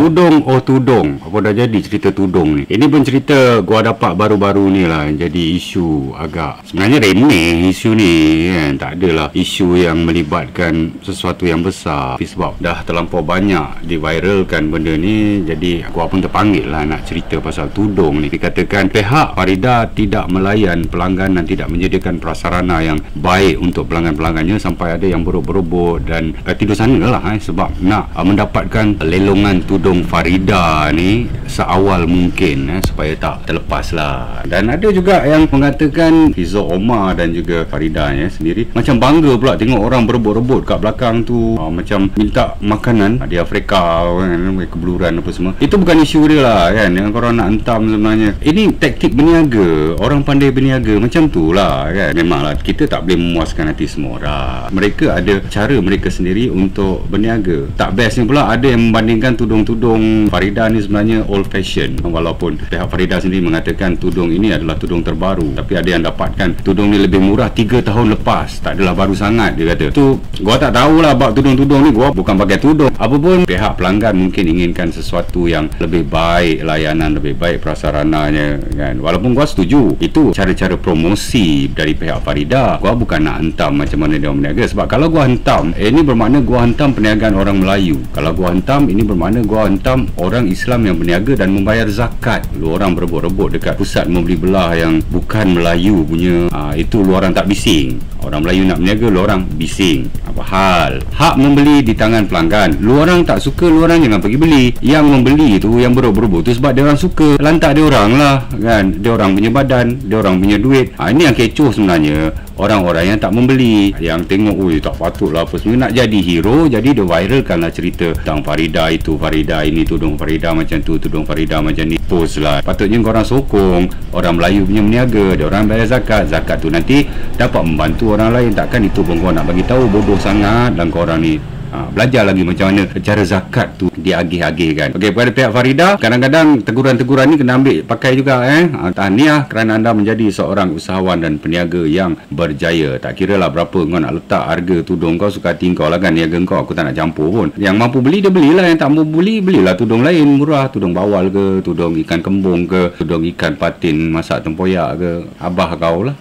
tudung, oh tudung. Apa dah jadi cerita tudung ni? Ini pun cerita gua dapat baru-baru ni lah. Jadi isu agak sebenarnya remeh isu ni kan. Tak adalah isu yang melibatkan sesuatu yang besar. Tapi sebab dah terlampau banyak diviralkan benda ni, jadi gua pun terpanggil lah nak cerita pasal tudung ni. Dikatakan pihak Farida tidak melayan pelanggan dan tidak menyediakan prasarana yang baik untuk pelanggan-pelanggannya, sampai ada yang berobot-berobot dan tidur sana lah sebab nak mendapatkan lelongan tudung Farida ni seawal mungkin supaya tak terlepas lah. Dan ada juga yang mengatakan Fiza Omar dan juga Farida sendiri macam bangga pula tengok orang berebut-rebut kat belakang tu, macam minta makanan di Afrika kan, kebeluran apa semua. Itu bukan isu dia lah kan, yang korang nak hentam sebenarnya. Ini taktik berniaga, orang pandai berniaga macam tu lah kan. Memanglah kita tak boleh memuaskan hati semua orang. Mereka ada cara mereka sendiri untuk berniaga. Tak bestnya pula ada yang membandingkan tudung-tudung Farida ni sebenarnya old fashion, walaupun pihak Farida sendiri mengatakan tudung ini adalah tudung terbaru. Tapi ada yang dapatkan tudung ni lebih murah 3 tahun lepas, tak adalah baru sangat dia kata. Tu gua tak tahulah bab tudung-tudung ni, gua bukan pakai tudung. Apapun pihak pelanggan mungkin inginkan sesuatu yang lebih baik, layanan lebih baik, prasarananya kan. Walaupun gua setuju itu cara-cara promosi dari pihak Farida. Gua bukan nak hentam macam mana dia berniaga, sebab kalau gua hentam ini bermakna gua hentam perniagaan orang Melayu. Kalau gua hentam ini bermakna gua hentam orang Islam yang berniaga dan membayar zakat. Lu orang berebut-rebut dekat pusat membeli belah yang bukan Melayu punya, itu lu orang tak bising. Orang Melayu nak berniaga, lu orang bising. Apa hal? Hak membeli di tangan pelanggan. Lu orang tak suka, lu orang jangan pergi beli. Yang membeli tu, yang berebut-rebut tu sebab dia orang suka. Lantak dia orang lah kan. Dia orang punya badan, dia orang punya duit. Ini yang kecoh sebenarnya. Orang-orang yang tak membeli, yang tengok oi tak patutlah apa semua, nak jadi hero, jadi dia viralkan lah cerita tentang Farida itu, Farida ini, tudung Farida macam tu, tudung Farida macam ni. Post lah. Patutnya korang sokong orang Melayu punya berniaga, dia orang bayar zakat. Zakat tu nanti dapat membantu orang lain. Takkan itu pun korang nak bagi tahu, bodoh sangat dan korang ni. Belajar lagi macam mana cara zakat tu diagih-agihkan. Okey, pada pihak Farida, kadang-kadang teguran-teguran ni kena ambil pakai juga tahniah kerana anda menjadi seorang usahawan dan peniaga yang berjaya. Tak kira lah berapa kau nak letak harga tudung kau, suka hati kau lah kan, niaga kau, aku tak nak campur pun. Yang mampu beli dia belilah, yang tak mampu beli belilah tudung lain murah, tudung bawal ke, tudung ikan kembung ke, tudung ikan patin masak tempoyak ke, abah kau lah.